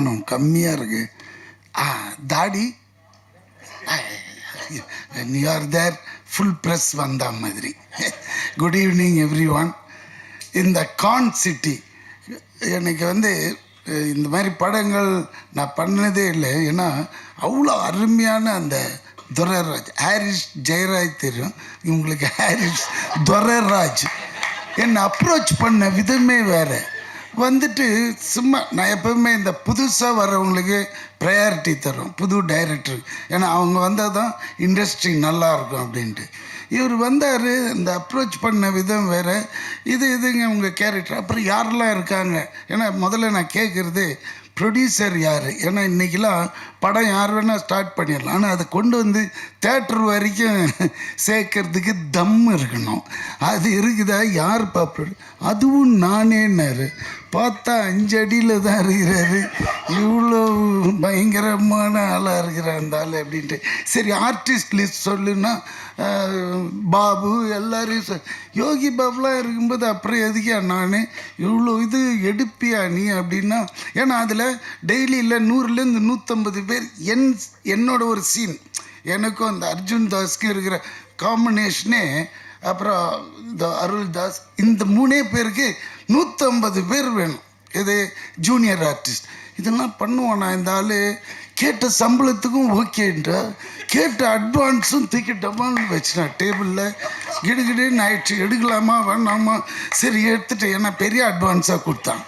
காணும், கம்மியாக இருக்கு. தாடி you are there, full press வந்த மாதிரி. Good evening everyone. இந்த கான் சிட்டி எனக்கு வந்து இந்த மாதிரி படங்கள் நான் பண்ணதே இல்லை. ஏன்னா அவ்வளோ அருமையான அந்த துரைராஜ், ஹாரிஸ் ஜெயராஜ் தெரியும் இவங்களுக்கு, ஹாரிஸ் துரைராஜ் என்னை அப்ரோச் பண்ண விதமே வேறு. வந்துட்டு சும்மா நான் எப்போவுமே இந்த புதுசாக வர்றவங்களுக்கு ப்ரையாரிட்டி தரும், புது டைரக்டர். ஏன்னா அவங்க வந்தால் தான் இண்டஸ்ட்ரி நல்லாயிருக்கும் அப்படின்ட்டு. இவர் வந்தார், இந்த அப்ரோச் பண்ண விதம் வேறு. இதுங்க உங்கள் கேரக்டர். அப்புறம் யாரெல்லாம் இருக்காங்க, ஏன்னா முதல்ல நான் கேட்குறது ப்ரொடியூசர் யார். ஏன்னா இன்றைக்கெலாம் படம் யார் வேணால் ஸ்டார்ட் பண்ணிடலாம், ஆனால் அதை கொண்டு வந்து தேட்டர் வரைக்கும் சேர்க்கறதுக்கு தம் இருக்கணும். அது இருக்குதா, யார் பாப்பா? அதுவும் நானேன்னாரு. பார்த்தா 5 அடியில் தான் இருக்கிறாரு, இவ்வளோ பயங்கரமான ஆளாக இருக்கிறார் அந்த ஆள் அப்படின்ட்டு. சரி ஆர்டிஸ்ட் லிஸ்ட் சொல்லுன்னா பாபு எல்லாரையும் யோகி பாபுலாம் இருக்கும்போது அப்புறம் எதுக்கியா நான் இவ்வளோ இது எடுப்பியா நீ அப்படின்னா. ஏன்னா அதில் டெய்லி இல்லை 100லேருந்து 150 பேர் என்னோட ஒரு சீன், எனக்கும் அந்த அர்ஜுன் தாஸ்க்கு இருக்கிற காம்பினேஷனே, அப்புறம் இந்த அருள் தாஸ், இந்த 3 பேருக்கு 150 பேர் வேணும். இது ஜூனியர் ஆர்டிஸ்ட். இதெல்லாம் பண்ணுவானா இந்த ஆள்? கேட்ட சம்பளத்துக்கும் ஓகேன்றா, கேட்ட அட்வான்ஸும் தூக்கி டப்பான்னு வச்சுனா டேபிளில். கிடுகிடுன்னு ஆயிடுச்சு, எடுக்கலாமா வேணாமா, சரி எடுத்துட்டு, ஏன்னா பெரிய அட்வான்ஸாக கொடுத்தான்,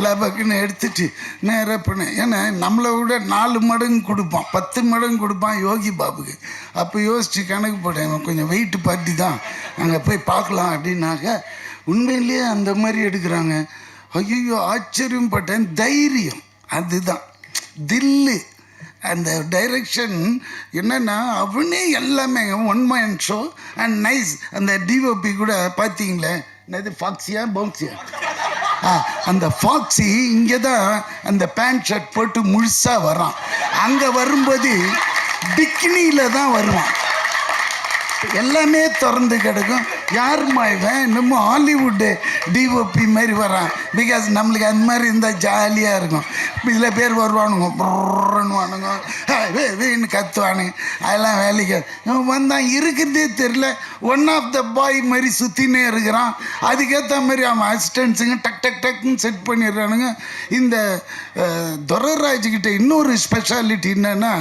லபக்குன்னு எடுத்துட்டு நேராக பண்ணேன். ஏன்னா நம்மளை விட 4 மடங்கு கொடுப்பான், 10 மடங்கு கொடுப்பான் யோகி பாபுக்கு. அப்போ யோசித்து கணக்கு போட்டேன், கொஞ்சம் வெயிட்டு பார்ட்டி தான், அங்கே போய் பார்க்கலாம் அப்படின்னாக்க உண்மையிலேயே அந்த மாதிரி எடுக்கிறாங்க. ஐயோ ஆச்சரியம் பட்டேன். தைரியம் அதுதான், தில்லு, அந்த டைரக்ஷன் என்னென்னா அவனே எல்லாமே one man show and nice. அந்த டிஓபி கூட பார்த்தீங்களே, என்னது ஃபாக்ஸியா பவுன்ஸியா, அந்த ஃபாக்ஸி இங்கே தான் அந்த பேண்ட் ஷர்ட் போட்டு முழுசாக வரான். அங்கே வரும்போது பிக்கினியில் தான் வருவான், எல்லாமே திறந்து கிடக்கும். யாருமா இவன், இன்னமும் ஹாலிவுட்டு டிஓபி மாதிரி வரான். பிகாஸ் நம்மளுக்கு அந்த மாதிரி இருந்தால் ஜாலியாக இருக்கும். இதில் பேர் வருவானுங்க, ப்ரன்னுவானுங்க, வேன்னு கத்துவானுங்க, அதெல்லாம் வேலைக்கு வந்தான். இருக்கிறதே தெரில, ஒன் ஆஃப் த பாய் மாதிரி சுற்றினே இருக்கிறான். அதுக்கேற்ற மாதிரி அவன் அசிஸ்டன்ஸுங்க டக் டக் டக்குன்னு செட் பண்ணிடுறானுங்க. இந்த துரைராஜ்கிட்ட இன்னொரு ஸ்பெஷாலிட்டி என்னென்னா,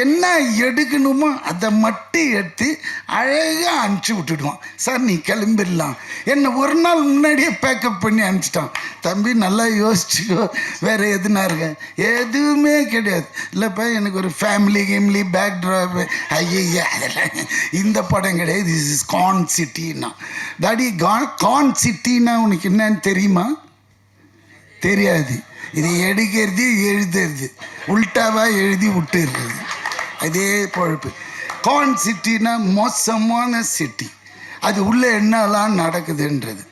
என்ன எடுக்கணுமோ அதை மட்டும் எடுத்து அழகாக அனுப்பிச்சி விட்டுடுவான். சார் நீ கிளம்பிடலாம், என்னை ஒரு நாள் முன்னாடியே பேக்கப் பண்ணி அனுப்பிச்சிட்டான். தம்பி நல்லா யோசிச்சுக்கோ, வேறு எதுனா இருக்க எதுவுமே கிடையாது. இல்லைப்பா எனக்கு ஒரு ஃபேமிலி பேக் ட்ராப், ஐயா அதெல்லாம் இந்த படம் கிடையாது, திஸ் இஸ் கான் சிட்டின்னா. டாடி கான் சிட்டின்னா உனக்கு என்னன்னு தெரியுமா? தெரியாது. இது எடுக்கிறது எழுதுறது, உல்டாவாக எழுதி விட்டுறது, அதே பொழப்பு. கான் சிட்டினா மோசமான சிட்டி. அது உள்ளே என்னெல்லாம் நடக்குதுன்றது.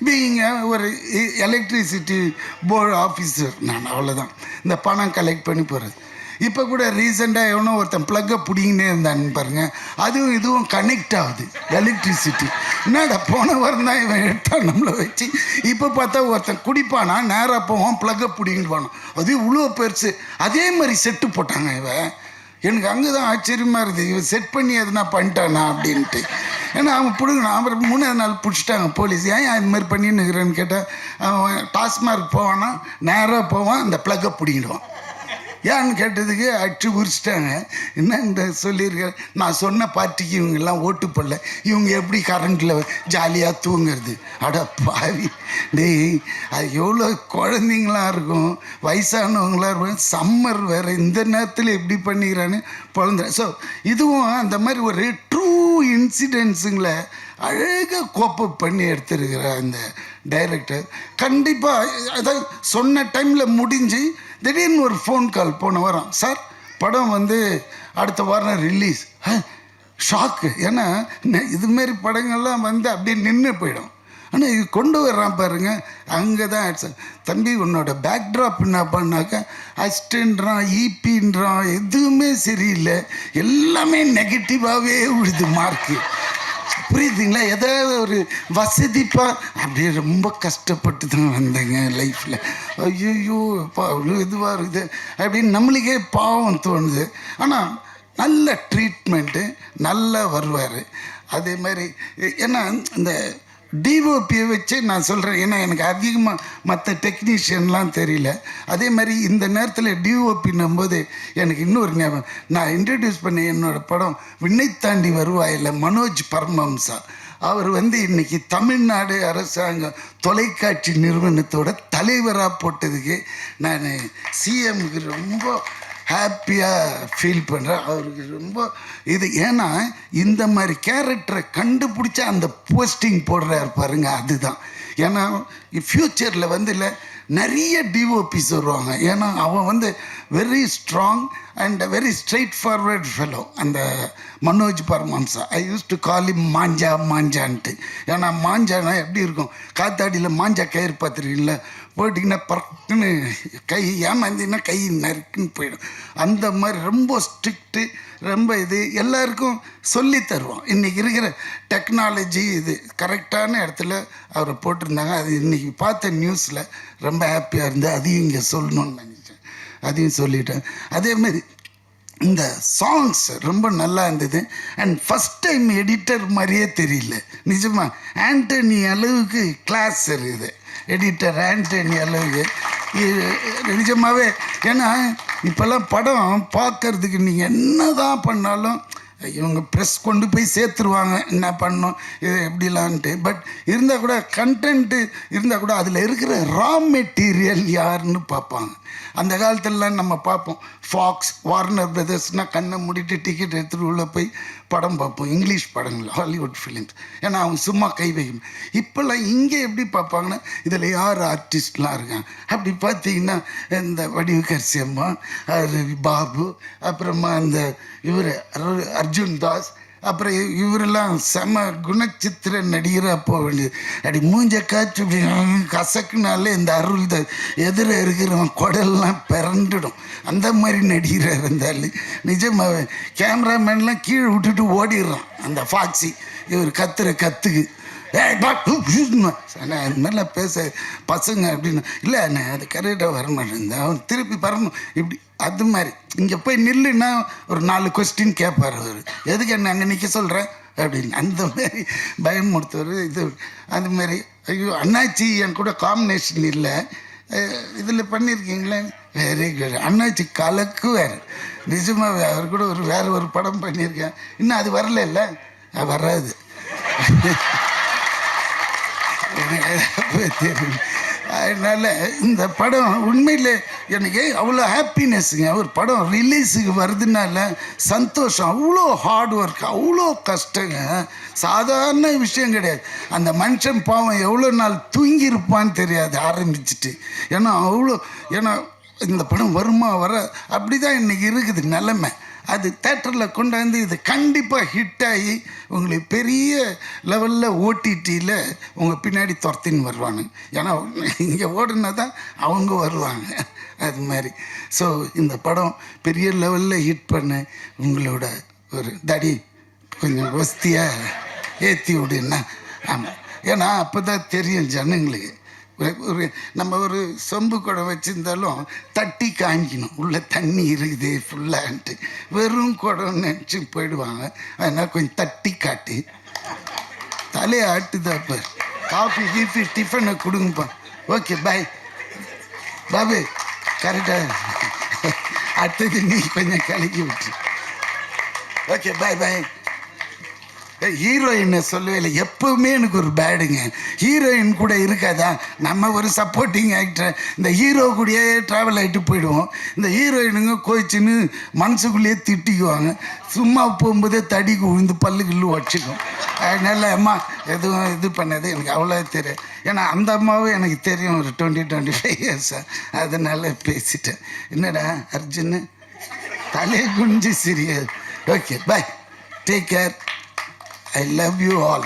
பீயிங்க ஒரு எலக்ட்ரிசிட்டி போர்டு ஆஃபீஸர் நான், அவ்வளோதான். இந்த பணம் கலெக்ட் பண்ணி போகிறது. இப்போ கூட ரீசெண்டாக எவனோ ஒருத்தன் ப்ளக்கை பிடிங்கினே இருந்தான்னு பாருங்கள், அதுவும் இதுவும் கனெக்ட் ஆகுது எலக்ட்ரிசிட்டி. என்னடா போன வாரம் தான் இவன் எடுத்தான் நம்மளை வச்சு. இப்போ பார்த்தா ஒருத்தன் குடிப்பானா, நேராக போவான், ப்ளக்கை பிடிங்கிட்டு போனோம். அது இவ்வளோ பெருசு. அதே மாதிரி செட்டு போட்டாங்க இவன். எனக்கு அங்கே தான் ஆச்சரியமாக இருக்குது, இவன் செட் பண்ணி எதுனா பண்ணிட்டானா அப்படின்ட்டு. ஏன்னா அவன் பிடுங்கணும். அப்புறம் 3ஆவது நாள் பிடிச்சிட்டாங்க போலீஸ். ஏன் இது மாதிரி பண்ணின்னு இருக்கிறேன்னு கேட்டால், அவன் டாஸ்மார்க் போவானா, நேராக போவான், அந்த ப்ளக்கை பிடிங்கிடுவான். ஏன்னு கேட்டதுக்கு அடிச்சு குறிச்சிட்டாங்க. என்னன்னு சொல்லியிருக்க, நான் சொன்ன பார்ட்டிக்கு இவங்கெல்லாம் ஓட்டு போடல, இவங்க எப்படி கரண்டில் ஜாலியாக தூங்குறது? அட பாவி டேய், அது எவ்வளோ குழந்தைங்களாம் இருக்கும், வயசானவங்களாம் இருக்கும், சம்மர் வேறு, இந்த நேரத்தில் எப்படி பண்ணிக்கிறான்னு குழந்த. ஸோ இதுவும் அந்த மாதிரி ஒரு ட்ரூ இன்சிடென்ட்ஸுங்களை அழகாக கோப்பப் பண்ணி எடுத்துருக்கிற அந்த டைரக்டர். கண்டிப்பாக அதாவது சொன்ன டைமில் முடிஞ்சு திடீர்னு ஒரு ஃபோன் கால் போன வாரம், சார் படம் வந்து அடுத்த வாரம் ரிலீஸ். ஷாக்கு. ஏன்னா இதுமாரி படங்கள்லாம் வந்து அப்படியே நின்று போயிடும். ஆனால் இது கொண்டு வர்றான் பாருங்க, அங்கே தான் ஆயிடுச்சு. தம்பி உன்னோட பேக்ட்ராப் என்ன பண்ணாக்க அஸ்டன்றான், ஈபின்றான், எதுவுமே சரியில்லை, எல்லாமே நெகட்டிவாகவே விழுது மார்க்கு. புரியுதுங்களா? ஏதாவது ஒரு வசதிப்பா அப்படியே ரொம்ப கஷ்டப்பட்டு தான் வந்தேங்க லைஃப்பில். ஐயோ இப்போ அவ்வளோ இதுவாக இருக்குது அப்படின்னு நம்மளுக்கே பாவம் தோணுது. ஆனால் நல்ல ட்ரீட்மெண்ட்டு நல்லா வருவார். அதே மாதிரி ஏன்னா இந்த டிஓபியை வச்சு நான் சொல்கிறேன், ஏன்னா எனக்கு அதிகமாக மற்ற டெக்னீஷியன்லாம் தெரியல. அதே மாதிரி இந்த நேரத்தில் டிஓபின்னும் போது எனக்கு இன்னொரு ஞாபகம், நான் இன்ட்ரடியூஸ் பண்ண என்னோடய படம் விண்ணை தாண்டி வருவாயில் மனோஜ் பரமஹம்சா. அவர் இன்றைக்கி தமிழ்நாடு அரசாங்க தொலைக்காட்சி நிறுவனத்தோட தலைவராக போட்டதுக்கு நான் சிஎம்க்கு ரொம்ப ஹாப்பியாக ஃபீல் பண்ணுறேன். அவருக்கு ரொம்ப இது, ஏன்னா இந்த மாதிரி கேரக்டரை கண்டுபிடிச்சா அந்த போஸ்டிங் போடுறாரு பாருங்க, அதுதான். ஏன்னா ஃப்யூச்சரில் இல்லை நிறைய டிஓபிஸ் வருவாங்க. ஏன்னா அவன் very strong and very straight forward fellow அந்த மனோஜ் பரமஹம்சா. ஐ யூஸ் டு கால் இம் மாஞ்சான்ட்டு. ஏன்னா மாஞ்சானா எப்படி இருக்கும், காத்தாடியில் மாஞ்சா கயிறு பார்த்துருக்கீங்கள, போட்டிங்கன்னா பறக்குன்னு கை ஏமாந்தின்னா கை நறுக்குன்னு போயிடும். அந்த மாதிரி ரொம்ப ஸ்ட்ரிக்ட்டு, ரொம்ப இது எல்லாருக்கும் சொல்லி தருவோம். இன்றைக்கி இருக்கிற டெக்னாலஜி இது கரெக்டான இடத்துல அவரை போட்டிருந்தாங்க. அது இன்றைக்கி பார்த்த நியூஸில் ரொம்ப ஹாப்பியாக இருந்து அதையும் இங்கே சொல்லணும்னு நினச்சேன், அதையும் சொல்லிட்டேன். அதேமாரி இந்த சாங்ஸ் ரொம்ப நல்லா இருந்தது. அண்ட் ஃபஸ்ட் டைம் எடிட்டர் மாதிரியே தெரியல நிஜமாக. ஆண்டனி அளவுக்கு கிளாஸ் இருக்குது எடிட்டர் ஆண்டனி அளவுக்கு நிஜமாகவே. ஏன்னா இப்போல்லாம் படம் பார்க்கறதுக்கு நீங்கள் என்ன தான் பண்ணாலும் இவங்க ப்ரெஸ் கொண்டு போய் சேர்த்துருவாங்க, என்ன பண்ணணும் இது எப்படிலான்ட்டு. பட் இருந்தால் கூட கண்டென்ட்டு இருந்தால் கூட அதில் இருக்கிற ரா மெட்டீரியல் யாருன்னு பார்ப்பாங்க. அந்த காலத்திலலாம் நம்ம பார்ப்போம், ஃபாக்ஸ் வார்னர் பிரதர்ஸ்னால் கண்ணை மூடிட்டு டிக்கெட் எடுத்துகிட்டு உள்ளே போய் படம் பார்ப்போம், இங்கிலீஷ் படங்கள் ஹாலிவுட் ஃபிலிம்ஸ். ஏன்னா அவங்க சும்மா கை வைக்கணும். இப்போல்லாம் இங்கே எப்படி பார்ப்பாங்கன்னா இதில் யார் ஆர்டிஸ்ட்லாம் இருக்காங்க அப்படி பார்த்தீங்கன்னா இந்த வடிவுக்கரசி அம்மா, பாபு, அப்புறமா அந்த இவர் அர்ஜுன் தாஸ், அப்புறம் இவரெல்லாம் செம குணச்சித்திர நடிகராக போக வேண்டியது. அப்படி மூஞ்ச காய்ச்சி இப்படி கசக்குனாலே இந்த அருள் எதிர இருக்கிறவன் குடல்லாம் பிறண்டுடும். அந்த மாதிரி நடிகராக இருந்தாலும் நிஜமாவே கேமராமேன்லாம் கீழே விட்டுட்டு ஓடிடுறான் அந்த ஃபாக்ஸி. இவர் கத்துக்கு இது மாதிரிலாம் பேச பசங்க அப்படின்னு இல்லை, நான் அது கரெக்டாக வர மாட்டேன், அவன் திருப்பி வரணும் இப்படி. அது மாதிரி இங்கே போய் நில்லுன்னா ஒரு 4 கொஸ்டின் கேட்பார் அவர், எதுக்கு என்ன அங்கே நிற்க சொல்கிறேன் அப்படின்னு. அந்த மாதிரி பயமுறுத்துவார் இது. அது மாதிரி ஐயோ அண்ணாச்சி என் கூட காம்பினேஷன் இல்லை இதில் பண்ணியிருக்கீங்களே, வெரி குட். அண்ணாச்சி கலக்கு வேறு நிஜமாக. அவர் கூட வேறு ஒரு படம் பண்ணியிருக்கேன், இன்னும் அது வரல, இல்லை வராது தெரியும். அதனால் இந்த படம் உண்மையில் எனக்கு அவ்வளோ ஹாப்பினஸ்ங்க. ஒரு படம் ரிலீஸுக்கு வருதுனால சந்தோஷம். அவ்வளோ ஹார்ட் ஒர்க், அவ்வளோ கஷ்டங்க, சாதாரண விஷயம் கிடையாது. அந்த மனுஷன் பாவம் எவ்வளோ நாள் தூங்கியிருப்பான்னு தெரியாது ஆரம்பிச்சுட்டு. ஏன்னா இந்த படம் வருமா வர அப்படி தான் இன்றைக்கி இருக்குது நிலைமை. அது தேட்டரில் கொண்டாந்து இது கண்டிப்பாக ஹிட் ஆகி உங்களுக்கு பெரிய லெவலில் ஓடிடியில் உங்கள் பின்னாடி துரத்தின்னு வருவாங்க. ஏன்னா இங்கே ஓடுனா தான் அவங்க வருவாங்க. அது மாதிரி ஸோ இந்த படம் பெரிய லெவலில் ஹிட் பண்ண உங்களோட ஒரு தடி கொஞ்சம் வசதியாக ஏற்றி விடுன்னா. ஆமாம், ஏன்னா அப்போ தான் தெரியும் ஜனங்களுக்கு. நம்ம ஒரு சொம்பு குடம் வச்சுருந்தாலும் தட்டி காமிக்கணும் உள்ள தண்ணி இருக்குது ஃபுல்லான்ட்டு. வெறும் குடம் நினச்சி போயிடுவாங்க. அதனால் கொஞ்சம் தட்டி காட்டி தலையை ஆட்டுதாப்ப. காஃபி கீஃபி டிஃபனை கொடுங்கப்பா. ஓகே பாய் பாபு, கரெக்டாக அடுத்தது நீ கொஞ்சம் கலக்கி விட்டு. ஓகே பாய் பாய். ஹீரோயினை சொல்லவே இல்லை, எப்பவுமே எனக்கு ஒரு பேடுங்க. ஹீரோயின் கூட இருக்காதா, நம்ம ஒரு சப்போர்ட்டிங் ஆக்டர், இந்த ஹீரோ கூடயே ட்ராவல் ஆகிட்டு போயிடுவோம். இந்த ஹீரோயினுங்க கோச்சின்னு மனசுக்குள்ளேயே திட்டிக்குவாங்க. சும்மா போகும்போதே தடிக்கு விழுந்து பல்லுக்குள்ளே வச்சுக்கும். அதனால அம்மா எதுவும் இது பண்ணது எனக்கு அவ்வளோ தெரியும். ஏன்னா அந்த அம்மாவும் எனக்கு தெரியும் ஒரு 20-25 இயர்ஸாக. அதனால பேசிட்டேன். என்னடா அர்ஜுன் தலையை குஞ்சு சிரியாது. Okay bye, take care. I love you all.